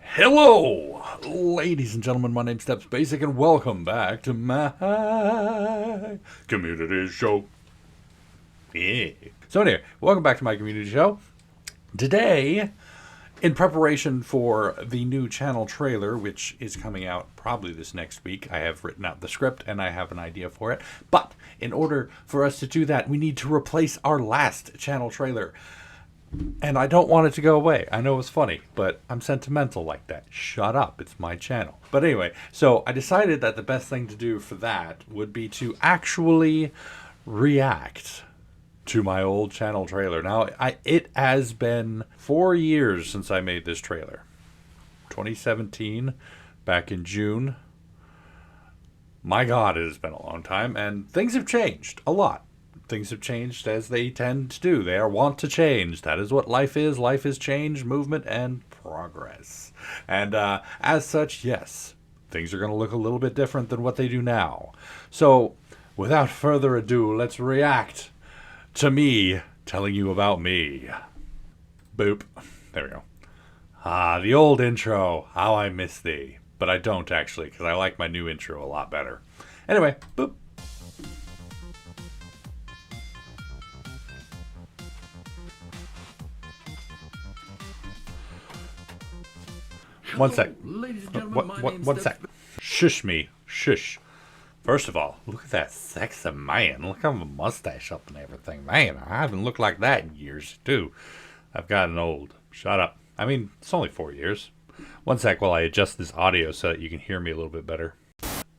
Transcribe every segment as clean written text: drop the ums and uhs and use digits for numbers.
Hello, ladies and gentlemen, my name's StepsBasic, and welcome back to my community show. Yeah. So anyway, welcome back to my community show. Today, in preparation for the new channel trailer, which is coming out probably this next week, I have written out the script and I have an idea for it. But in order for us to do that, we need to replace our last channel trailer. And I don't want it to go away. I know it's funny, but I'm sentimental like that. Shut up. It's my channel. But anyway, so I decided that the best thing to do for that would be to actually react to my old channel trailer. Now, it has been 4 years since I made this trailer. 2017, back in June. My God, it has been a long time, and things have changed a lot. Things have changed as they tend to do. They are wont to change. That is what life is. Life is change, movement, and progress. And as such, yes, things are going to look a little bit different than what they do now. So, without further ado, let's react to me telling you about me. Boop. There we go. Ah, the old intro. How I miss thee. But I don't actually, because I like my new intro a lot better. Anyway, boop. One sec. Ladies and gentlemen, One sec. Shush me. Shush. First of all, look at that sexy man. Look at my mustache up and everything. Man, I haven't looked like that in years, too. I've gotten old. Shut up. I mean, it's only 4 years. One sec while I adjust this audio so that you can hear me a little bit better.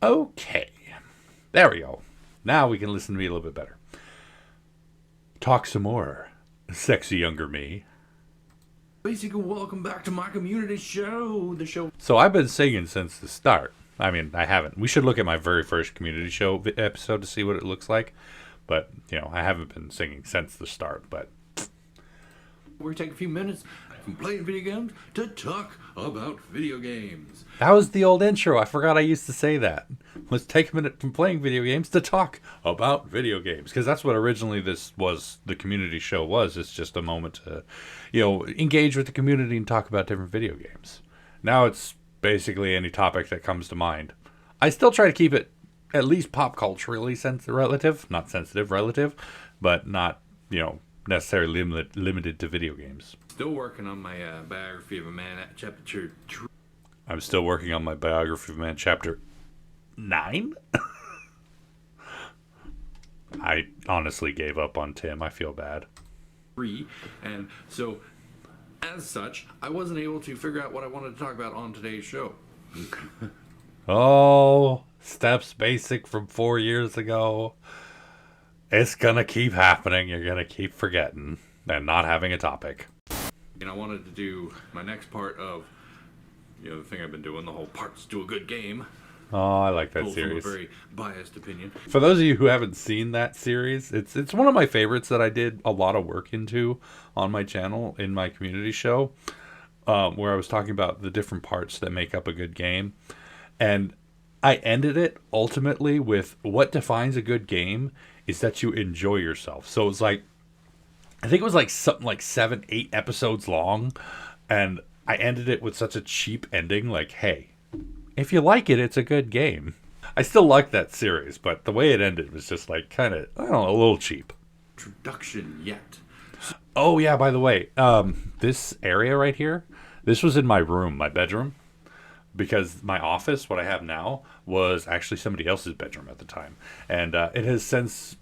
Okay. There we go. Now we can listen to me a little bit better. Talk some more, sexy younger me. Basically, welcome back to my community show. The show. So I've been singing since the start. I mean, I haven't. We should look at my very first community show episode to see what it looks like. But, you know, I haven't been singing since the start. But We're taking a few minutes from playing video games to talk about video games. that was the old intro. I forgot I used to say that. Let's take a minute from playing video games to talk about video games. Because that's what originally this was, the community show was. It's just a moment to, you know, engage with the community and talk about different video games. Now it's basically any topic that comes to mind. I still try to keep it at least pop culturally relative. Not sensitive, relative. But not, you know, necessarily limited to video games. Still working on my biography of a man at chapter 3. I'm still working on my biography of a man, chapter 9? I honestly gave up on Tim. I feel bad. And so, as such, I wasn't able to figure out what I wanted to talk about on today's show. Oh, StepsBasic from 4 years ago. It's gonna keep happening. You're gonna keep forgetting and not having a topic. And I wanted to do my next part of, you know, the thing I've been doing, the whole parts to a good game. Oh, I like that Pulled series. From a very biased opinion. For those of you who haven't seen that series, it's one of my favorites that I did a lot of work into on my channel in my community show, where I was talking about the different parts that make up a good game. And I ended it ultimately with what defines a good game is that you enjoy yourself. So it was like, I think it was like something like 7-8 episodes long. And I ended it with such a cheap ending. Like, hey, if you like it, it's a good game. I still like that series, but the way it ended was just like kind of, I don't know, a little cheap. Introduction yet. Oh yeah, by the way, this area right here, this was in my room, my bedroom, because my office, what I have now, was actually somebody else's bedroom at the time. And it has since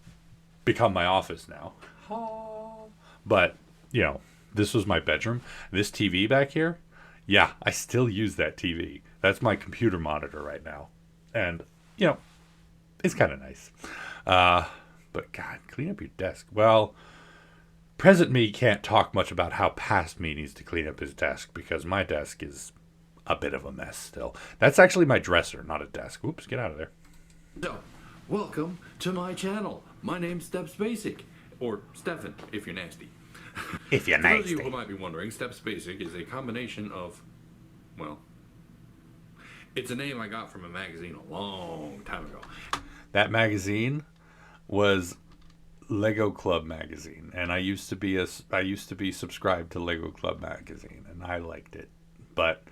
become my office now. But, you know, this was my bedroom. This TV back here, yeah, I still use that TV. That's my computer monitor right now. And, you know, it's kind of nice. But, God, clean up your desk. Well, present me can't talk much about how past me needs to clean up his desk because my desk is a bit of a mess still. That's actually my dresser, not a desk. Oops, get out of there. So, welcome to my channel. My name's StepsBasic, or Stefan, if you're nasty. If you're For those of nasty. you who might be wondering, StepsBasic is a combination of, well, it's a name I got from a magazine a long time ago. That magazine was Lego Club magazine, and I used to be subscribed to Lego Club magazine, and I liked it. But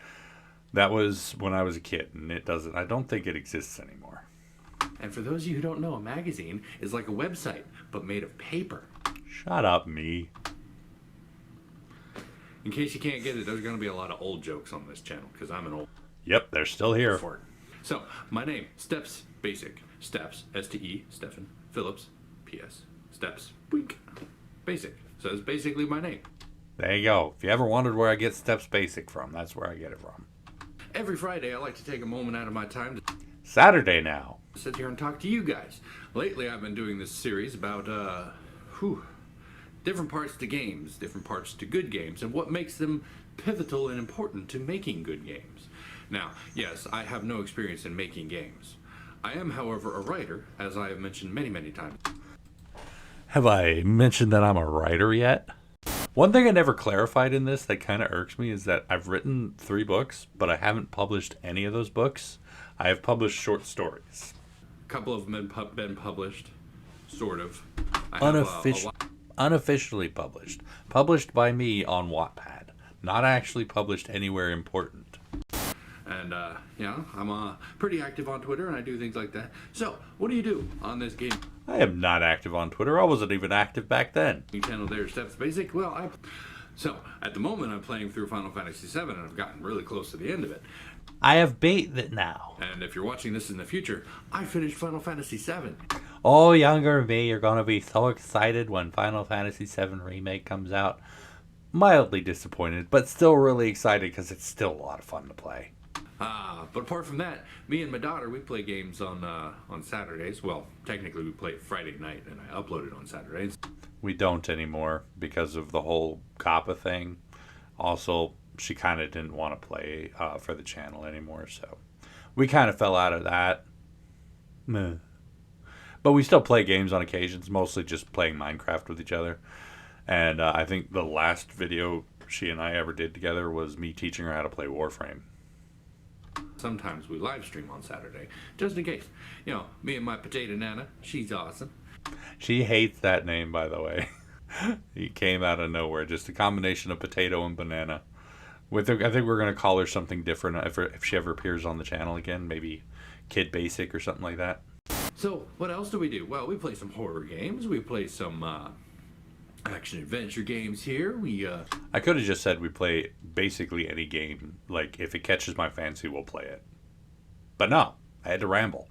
that was when I was a kid, and I don't think it exists anymore. And for those of you who don't know, a magazine is like a website, but made of paper. Shut up, me. In case you can't get it, there's going to be a lot of old jokes on this channel, because I'm an old Yep, they're still here. fart. So, my name, StepsBasic. Steps, S-T-E, Stephen, Phillips, P-S, Steps, Wink. Basic. So it's basically my name. There you go. If you ever wondered where I get Steps Basic from, that's where I get it from. Every Friday, I like to take a moment out of my time to Saturday now. sit here and talk to you guys. Lately, I've been doing this series about, different parts to games, different parts to good games, and what makes them pivotal and important to making good games. Now, yes, I have no experience in making games. I am, however, a writer, as I have mentioned many, many times. Have I mentioned that I'm a writer yet? One thing I never clarified in this that kind of irks me is that I've written 3 books, but I haven't published any of those books. I have published short stories. A couple of them have been published, sort of. I have, Unofficially published. Published by me on Wattpad. Not actually published anywhere important. And, I'm pretty active on Twitter, and I do things like that. So, what do you do on this game I am not active on Twitter. I wasn't even active back then. channel there, StepsBasic? Well, So, at the moment, I'm playing through Final Fantasy VII, and I've gotten really close to the end of it. I have beaten it now. And if you're watching this in the future, I finished Final Fantasy VII. Oh, younger me, you're going to be so excited when Final Fantasy VII Remake comes out. Mildly disappointed, but still really excited because it's still a lot of fun to play. But apart from that, me and my daughter, we play games on Saturdays. Well, technically we play it Friday night, and I upload it on Saturdays. We don't anymore because of the whole COPPA thing. Also, she kind of didn't want to play for the channel anymore, so we kind of fell out of that. Meh. But we still play games on occasions, mostly just playing Minecraft with each other. And I think the last video she and I ever did together was me teaching her how to play Warframe. Sometimes we live stream on Saturday, just in case. You know, me and my potato Nana, she's awesome. She hates that name, by the way. He came out of nowhere, just a combination of potato and banana. I think we're going to call her something different if she ever appears on the channel again, maybe Kid Basic or something like that. So, what else do we do? Well, we play some horror games, we play some action-adventure games here, I could have just said we play basically any game. Like, if it catches my fancy, we'll play it. But no, I had to ramble.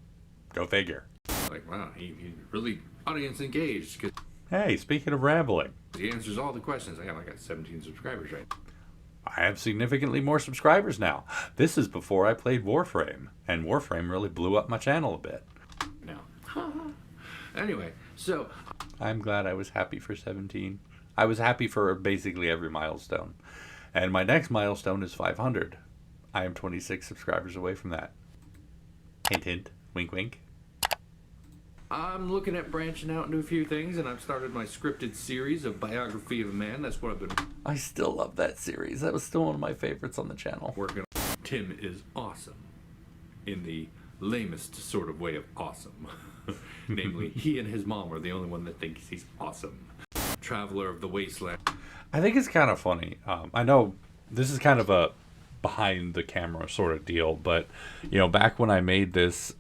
Go figure. like, wow, he really audience engaged, because Hey, speaking of rambling, he answers all the questions. I got 17 subscribers, right? I have significantly more subscribers now. This is before I played Warframe, and Warframe really blew up my channel a bit. Now. Anyway, so I'm glad I was happy for 17. I was happy for basically every milestone. And my next milestone is 500. I am 26 subscribers away from that. Hint, hint. Wink, wink. I'm looking at branching out into a few things, and I've started my scripted series of Biography of a Man. That's what I've been I still love that series. That was still one of my favorites on the channel. working on. Tim is awesome in the lamest sort of way of awesome. Namely, he and his mom are the only one that thinks he's awesome. Traveler of the Wasteland. I think it's kind of funny. I know this is kind of a behind the camera sort of deal, but you know, back when I made this,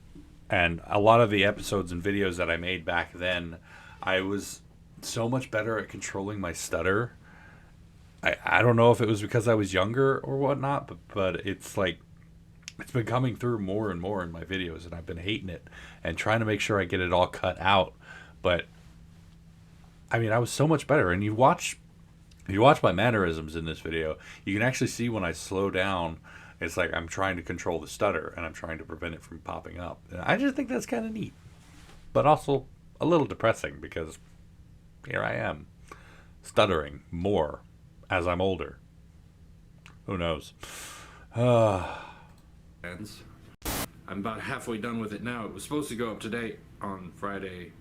and a lot of the episodes and videos that I made back then, I was so much better at controlling my stutter. I don't know if it was because I was younger or whatnot, but it's like, it's been coming through more and more in my videos, and I've been hating it and trying to make sure I get it all cut out. But I mean, I was so much better. And you watch my mannerisms in this video, you can actually see when I slow down, it's like I'm trying to control the stutter and I'm trying to prevent it from popping up. And I just think that's kind of neat, but also a little depressing because here I am stuttering more as I'm older. Who knows? Ends. I'm about halfway done with it now. It was supposed to go up today on Friday,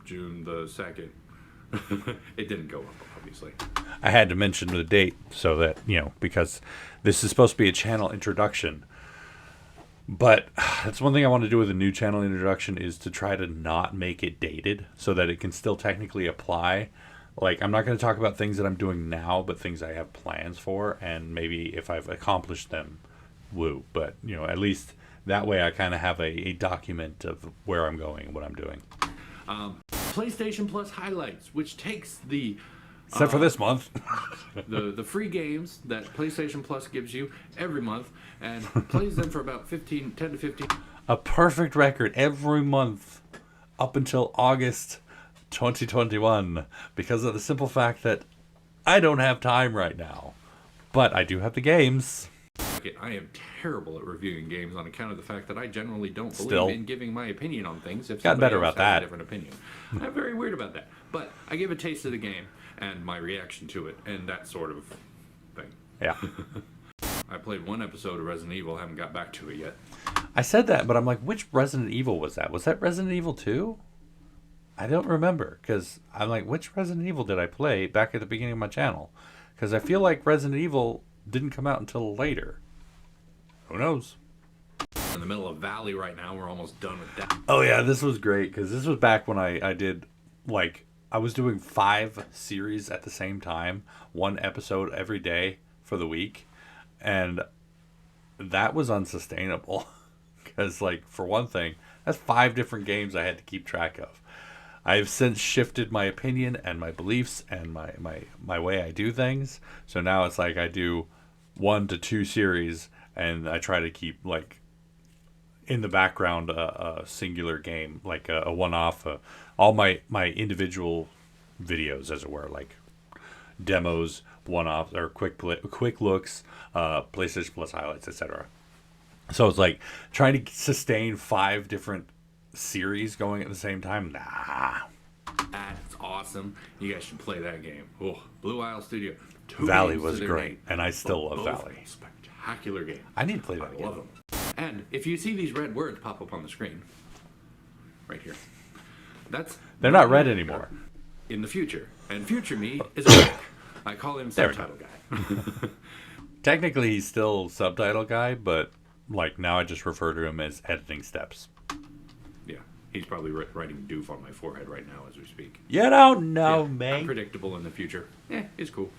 June the 2nd. It didn't go up, obviously. I had to mention the date so that, you know, because this is supposed to be a channel introduction. But that's one thing I want to do with a new channel introduction is to try to not make it dated so that it can still technically apply. Like, I'm not going to talk about things that I'm doing now, but things I have plans for, and maybe if I've accomplished them, woo. But, at least that way I kind of have a document of where I'm going and what I'm doing. PlayStation Plus highlights, which takes the Except for this month. the free games that PlayStation Plus gives you every month and plays them for about 10 to 15. A perfect record every month up until August 2021 because of the simple fact that I don't have time right now. But I do have the games. I am terrible at reviewing games on account of the fact that I generally don't Still. believe in giving my opinion on things if Got somebody better else about has that. a different opinion. I'm very weird about that. But I give a taste of the game and my reaction to it and that sort of thing. Yeah. I played one episode of Resident Evil, haven't got back to it yet. I said that, but I'm like, which Resident Evil was that? Was that Resident Evil 2? I don't remember, because I'm like, which Resident Evil did I play back at the beginning of my channel? Because I feel like Resident Evil didn't come out until later. Who knows? In the middle of Valley right now, we're almost done with that. Oh yeah, this was great, because this was back when I did, like, I was doing 5 series at the same time, 1 episode every day for the week, and that was unsustainable. Because, like, for one thing, that's 5 different games I had to keep track of. I've since shifted my opinion and my beliefs and my way I do things. So now it's like I do 1 to 2 series, and I try to keep, like, in the background a singular game, like a one-off, all my individual videos, as it were, like demos, one-offs, or quick looks, PlayStation Plus highlights, etc. So it's like trying to sustain 5 different series going at the same time. Nah. That's awesome. You guys should play that game. Oh, Blue Isle Studio. 2 Valley games was to their great, name. and I still love Both Valley. Spectacular game. I need to play that I again. love them. And if you see these red words pop up on the screen, right here, They're not red anymore. In the future. And future me is a Rick. I call him There we subtitle guy. Technically, he's still subtitle guy, but like now I just refer to him as editing steps. Yeah, he's probably writing doof on my forehead right now as we speak. You don't know, Yeah, mate. I'm predictable in the future. He's cool.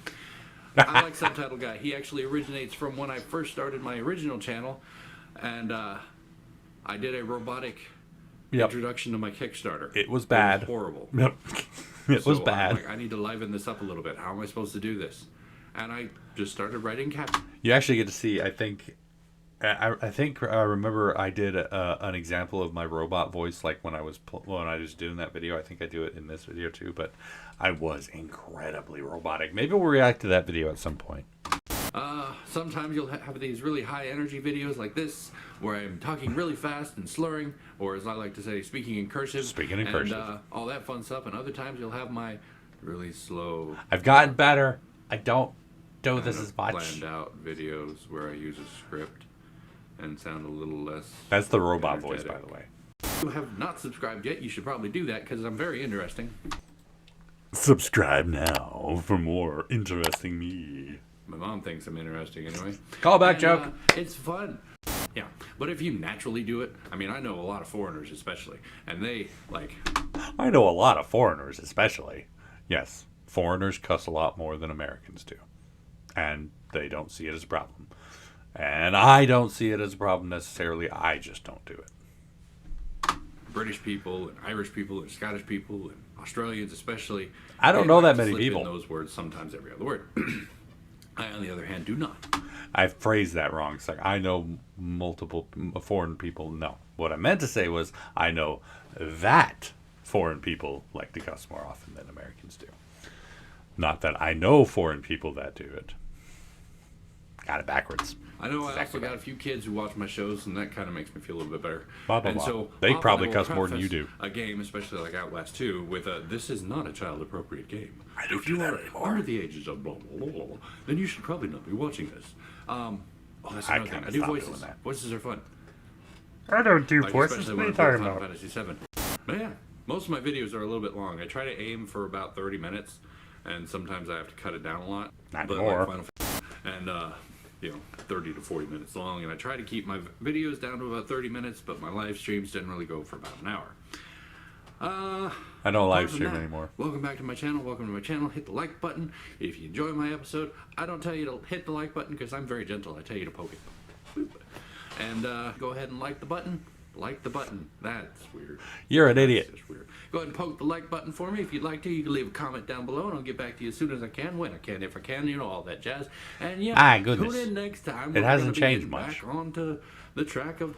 I like Subtitle Guy. He actually originates from when I first started my original channel, and I did a robotic introduction to my Kickstarter. It was bad. It was horrible. Yep. It was bad. I'm like, I need to liven this up a little bit. How am I supposed to do this? And I just started writing captions. You actually get to see, I think I remember I did an example of my robot voice, like when I was doing that video. I think I do it in this video too, but I was incredibly robotic. Maybe we'll react to that video at some point. Sometimes you'll have these really high energy videos like this, where I'm talking really fast and slurring, or as I like to say, speaking in cursive. And all that fun stuff. And other times you'll have my really slow. I've gotten better. I don't do this as much. Planned out videos where I use a script and sound a little less. That's the robot energetic. voice, by the way. If you have not subscribed yet, you should probably do that because I'm very interesting. Subscribe now for more interesting me. My mom thinks I'm interesting anyway. Callback joke. It's fun. Yeah, but if you naturally do it, I mean, I know a lot of foreigners especially, and they, like... I know a lot of foreigners especially. Yes, foreigners cuss a lot more than Americans do. And they don't see it as a problem. And I don't see it as a problem necessarily. I just don't do it. British people and Irish people and Scottish people and Australians especially. I don't know that many people. In those words, sometimes every other word. I, on the other hand, do not. I phrased that wrong. It's like I know multiple foreign people. No, what I meant to say was I know that foreign people like to cuss more often than Americans do. Not that I know foreign people that do it. Got it backwards. I know I also got a few kids who watch my shows, and that kind of makes me feel a little bit better. Blah, blah, and blah. so They often probably I will cuss more than you preface do. A game, especially like Outlast 2, with a, this is not a child-appropriate game. I don't if do you that are anymore. under the ages of blah, blah, blah, blah, then you should probably not be watching this. Oh, that's I another thing. kinda I do stopped voices. doing that. Voices are fun. I don't do Like, voices. especially What are you when I play talking Final about? Fantasy 7. But yeah, most of my videos are a little bit long. I try to aim for about 30 minutes, and sometimes I have to cut it down a lot. Not But anymore. Like Final Fantasy, and 30 to 40 minutes long, and I try to keep my videos down to about 30 minutes, but my live streams generally go for about an hour. I don't live stream anymore. Welcome back to my channel. Welcome to my channel. Hit the like button if you enjoy my episode. I don't tell you to hit the like button because I'm very gentle. I tell you to poke it. Boop. And go ahead and like the button. Like the button. That's weird. You're an idiot. That's just weird. Go ahead and poke the like button for me if you'd like to. You can leave a comment down below, and I'll get back to you as soon as I can, when I can, if I can, all that jazz. And yeah, goodness. tune in next time. It hasn't changed much. Back onto the track of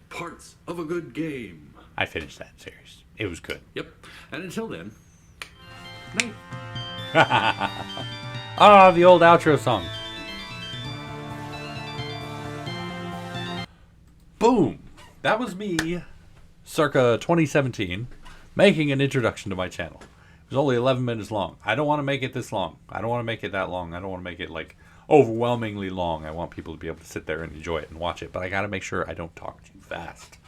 parts of a good game. I finished that series. It was good. Yep. And until then, night. The old outro song. Boom. That was me, circa 2017, making an introduction to my channel. It was only 11 minutes long. I don't want to make it this long. I don't want to make it that long. I don't want to make it like overwhelmingly long. I want people to be able to sit there and enjoy it and watch it. But I got to make sure I don't talk too fast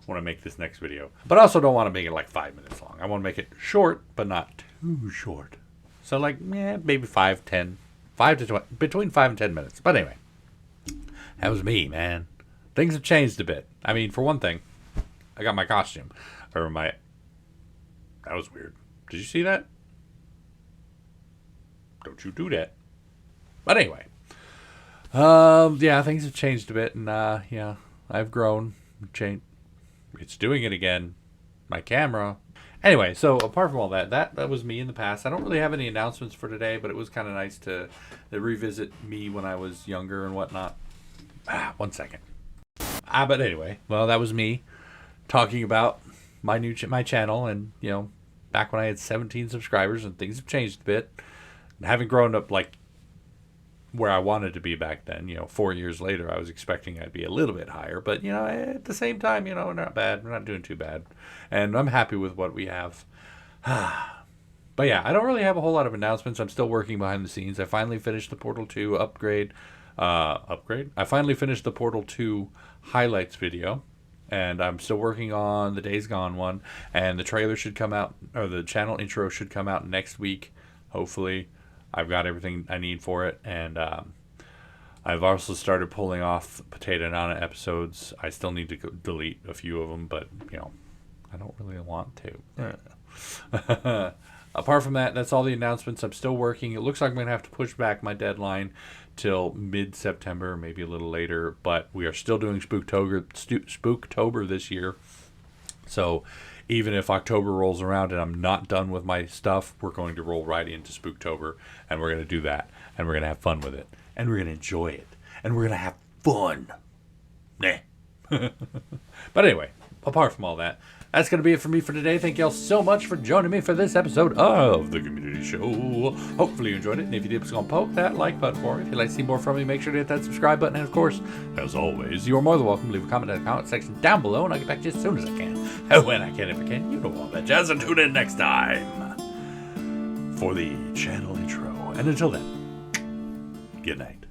when I make this next video. But I also don't want to make it like 5 minutes long. I want to make it short, but not too short. So like, maybe 5 to 20, between 5 and 10 minutes. But anyway, that was me, man. Things have changed a bit. I mean, for one thing, I got my costume. That was weird. Did you see that? Don't you do that. But anyway. Yeah, things have changed a bit. And, yeah, I've grown. Changed. It's doing it again. My camera. Anyway, so apart from all that was me in the past. I don't really have any announcements for today, but it was kind of nice to revisit me when I was younger and whatnot. 1 second. But anyway, well, that was me talking about my channel, and back when I had 17 subscribers, and things have changed a bit. And having grown up like where I wanted to be back then, 4 years later, I was expecting I'd be a little bit higher, but at the same time, not bad. We're not doing too bad, and I'm happy with what we have. But yeah, I don't really have a whole lot of announcements. I'm still working behind the scenes. I finally finished the Portal 2 upgrade. I finally finished the Portal 2 highlights video, and I'm still working on the Days Gone one, and the trailer should come out, or the channel intro should come out next week, hopefully. I've got everything I need for it, and I've also started pulling off Potato Nana episodes. I still need to delete a few of them, but I don't really want to. Apart from that, that's all the announcements. I'm still working. It looks like I'm going to have to push back my deadline till mid-September, maybe a little later, but we are still doing Spooktober this year. So even if October rolls around and I'm not done with my stuff, we're going to roll right into Spooktober, and we're going to do that, and we're going to have fun with it, and we're going to enjoy it, and we're going to have fun. But anyway, apart from all that, that's going to be it for me for today. Thank y'all so much for joining me for this episode of The Community Show. Hopefully you enjoyed it. And if you did, please go and poke that like button for me. If you'd like to see more from me, make sure to hit that subscribe button. And of course, as always, you are more than welcome to leave a comment in the comment section down below, and I'll get back to you as soon as I can. And when I can, if I can, you know all that jazz. And tune in next time for the channel intro. And until then, good night.